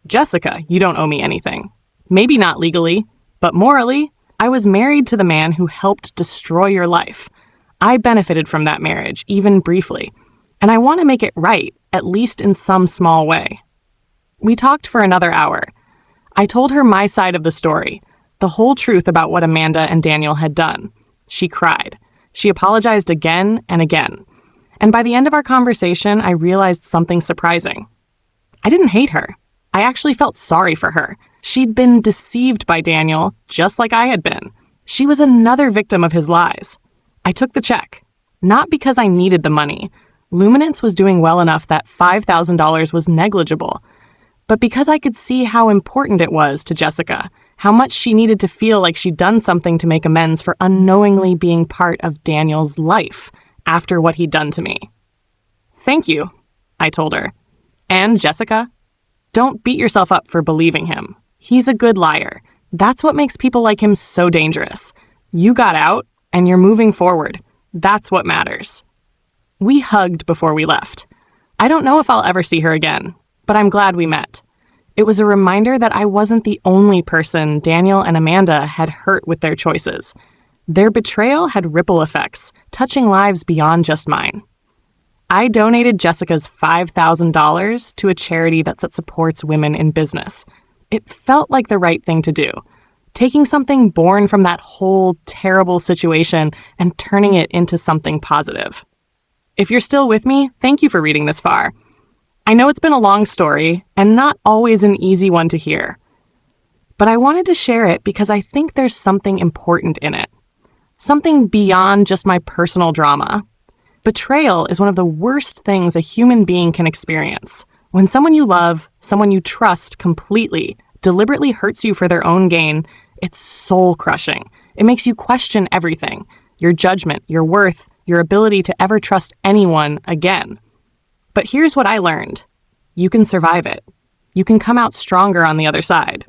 "Jessica, you don't owe me anything. Maybe not legally, but morally, I was married to the man who helped destroy your life. I benefited from that marriage, even briefly, and I want to make it right, at least in some small way." We talked for another hour. I told her my side of the story, the whole truth about what Amanda and Daniel had done. She cried. She apologized again and again. And by the end of our conversation, I realized something surprising. I didn't hate her. I actually felt sorry for her. She'd been deceived by Daniel, just like I had been. She was another victim of his lies. I took the check, not because I needed the money. Luminance was doing well enough that $5,000 was negligible, but because I could see how important it was to Jessica, how much she needed to feel like she'd done something to make amends for unknowingly being part of Daniel's life after what he'd done to me. "Thank you," I told her. "And Jessica, don't beat yourself up for believing him. He's a good liar. That's what makes people like him so dangerous. You got out, and you're moving forward. That's what matters." We hugged before we left. I don't know if I'll ever see her again, but I'm glad we met. It was a reminder that I wasn't the only person Daniel and Amanda had hurt with their choices. Their betrayal had ripple effects, touching lives beyond just mine. I donated Jessica's $5,000 to a charity that supports women in business. It felt like the right thing to do, taking something born from that whole terrible situation and turning it into something positive. If you're still with me, thank you for reading this far. I know it's been a long story and not always an easy one to hear, but I wanted to share it because I think there's something important in it. Something beyond just my personal drama. Betrayal is one of the worst things a human being can experience. When someone you love, someone you trust completely, deliberately hurts you for their own gain, it's soul-crushing. It makes you question everything, your judgment, your worth, your ability to ever trust anyone again. But here's what I learned. You can survive it. You can come out stronger on the other side.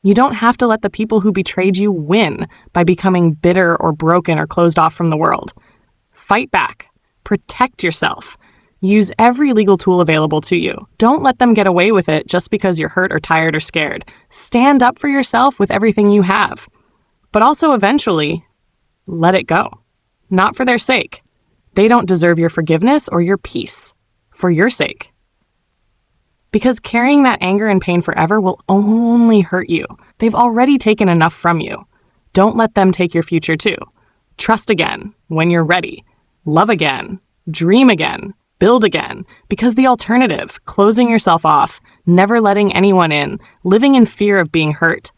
You don't have to let the people who betrayed you win by becoming bitter or broken or closed off from the world. Fight back. Protect yourself. Use every legal tool available to you. Don't let them get away with it just because you're hurt or tired or scared. Stand up for yourself with everything you have. But also eventually, let it go. Not for their sake. They don't deserve your forgiveness or your peace. For your sake. Because carrying that anger and pain forever will only hurt you. They've already taken enough from you. Don't let them take your future too. Trust again when you're ready. Love again. Dream again. build again, because the alternative, closing yourself off, never letting anyone in, living in fear of being hurt,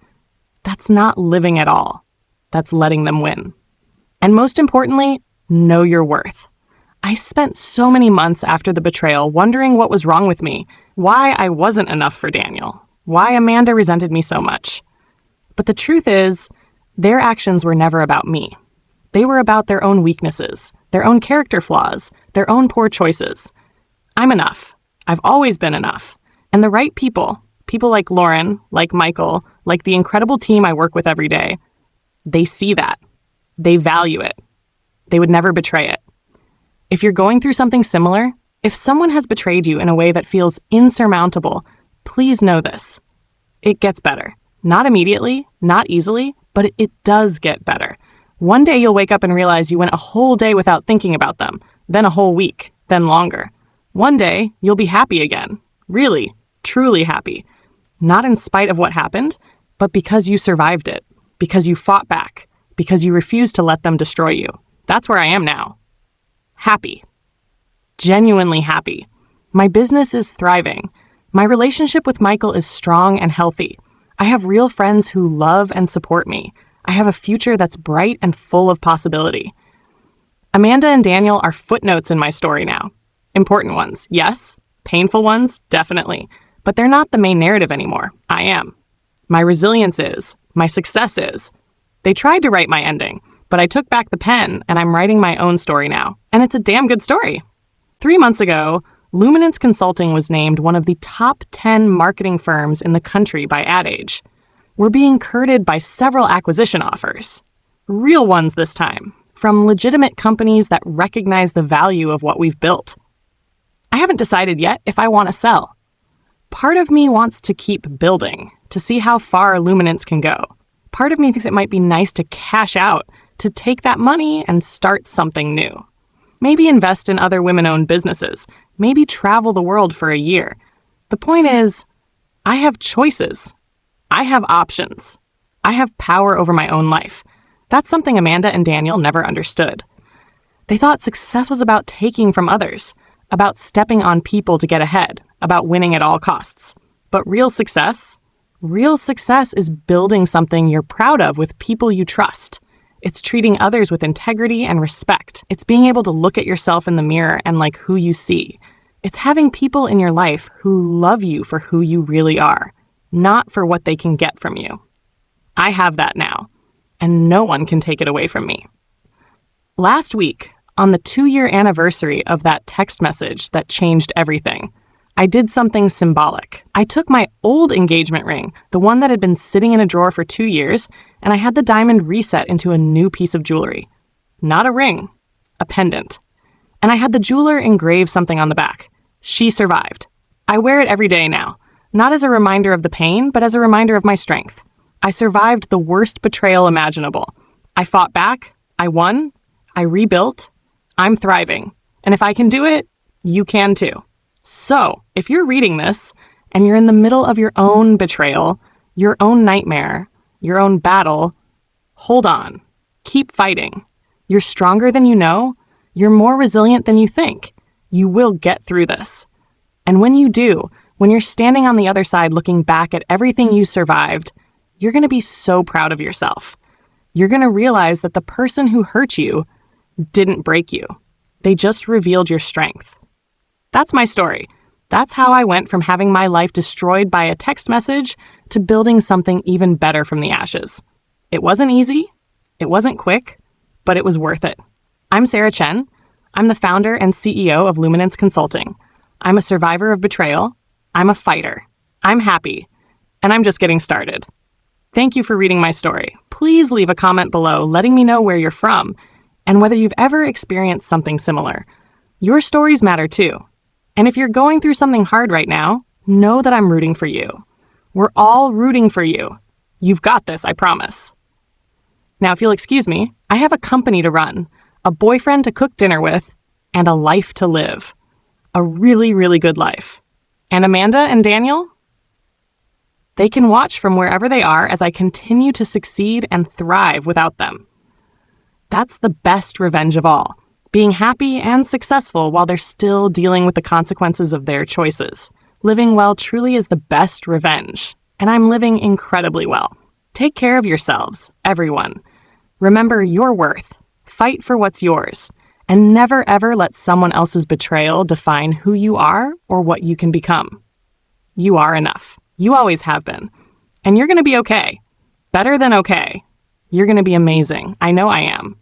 that's not living at all. That's letting them win. And most importantly, know your worth. I spent so many months after the betrayal wondering what was wrong with me, why I wasn't enough for Daniel, why Amanda resented me so much. But the truth is, their actions were never about me. They were about their own weaknesses, their own character flaws, their own poor choices. I'm enough. I've always been enough. And the right people like Lauren, like Michael, like the incredible team I work with every day, they see that. They value it. They would never betray it. If you're going through something similar, if someone has betrayed you in a way that feels insurmountable, please know this. It gets better. Not immediately, not easily, but it does get better. One day you'll wake up and realize you went a whole day without thinking about them, then a whole week, then longer. One day you'll be happy again. Really, truly happy. Not in spite of what happened, but because you survived it, because you fought back, because you refused to let them destroy you. That's where I am now. Happy. Genuinely happy. My business is thriving. My relationship with Michael is strong and healthy. I have real friends who love and support me. I have a future that's bright and full of possibility. Amanda and Daniel are footnotes in my story now. Important ones, yes. Painful ones, definitely. But they're not the main narrative anymore. I am. My resilience is. My success is. They tried to write my ending, but I took back the pen and I'm writing my own story now. And it's a damn good story. 3 months ago, Luminance Consulting was named one of the top 10 marketing firms in the country by Ad Age. We're being courted by several acquisition offers. Real ones this time, from legitimate companies that recognize the value of what we've built. I haven't decided yet if I want to sell. Part of me wants to keep building, to see how far Luminance can go. Part of me thinks it might be nice to cash out, to take that money and start something new. Maybe invest in other women-owned businesses. Maybe travel the world for a year. The point is, I have choices. I have options. I have power over my own life. That's something Amanda and Daniel never understood. They thought success was about taking from others, about stepping on people to get ahead, about winning at all costs. But real success is building something you're proud of with people you trust. It's treating others with integrity and respect. It's being able to look at yourself in the mirror and like who you see. It's having people in your life who love you for who you really are, not for what they can get from you. I have that now, and no one can take it away from me. Last week, on the 2-year anniversary of that text message that changed everything, I did something symbolic. I took my old engagement ring, the one that had been sitting in a drawer for 2 years, and I had the diamond reset into a new piece of jewelry. Not a ring, a pendant. And I had the jeweler engrave something on the back. She survived. I wear it every day now, not as a reminder of the pain, but as a reminder of my strength. I survived the worst betrayal imaginable. I fought back, I won, I rebuilt, I'm thriving. And if I can do it, you can too. So, if you're reading this, and you're in the middle of your own betrayal, your own nightmare, your own battle, hold on. Keep fighting. You're stronger than you know. You're more resilient than you think. You will get through this. And when you do, when you're standing on the other side looking back at everything you survived, you're going to be so proud of yourself. You're going to realize that the person who hurt you didn't break you. They just revealed your strength. That's my story. That's how I went from having my life destroyed by a text message to building something even better from the ashes. It wasn't easy. It wasn't quick, but it was worth it. I'm Sarah Chen. I'm the founder and CEO of Luminance Consulting. I'm a survivor of betrayal. I'm a fighter. I'm happy. And I'm just getting started. Thank you for reading my story. Please leave a comment below letting me know where you're from and whether you've ever experienced something similar. Your stories matter too. And if you're going through something hard right now, know that I'm rooting for you. We're all rooting for you. You've got this, I promise. Now, if you'll excuse me, I have a company to run, a boyfriend to cook dinner with, and a life to live. A really, really good life. And Amanda and Daniel? They can watch from wherever they are as I continue to succeed and thrive without them. That's the best revenge of all. being happy and successful while they're still dealing with the consequences of their choices. Living well truly is the best revenge, and I'm living incredibly well. Take care of yourselves, everyone. Remember your worth, fight for what's yours, and never ever let someone else's betrayal define who you are or what you can become. You are enough. You always have been. And you're going to be okay. Better than okay. You're going to be amazing. I know I am.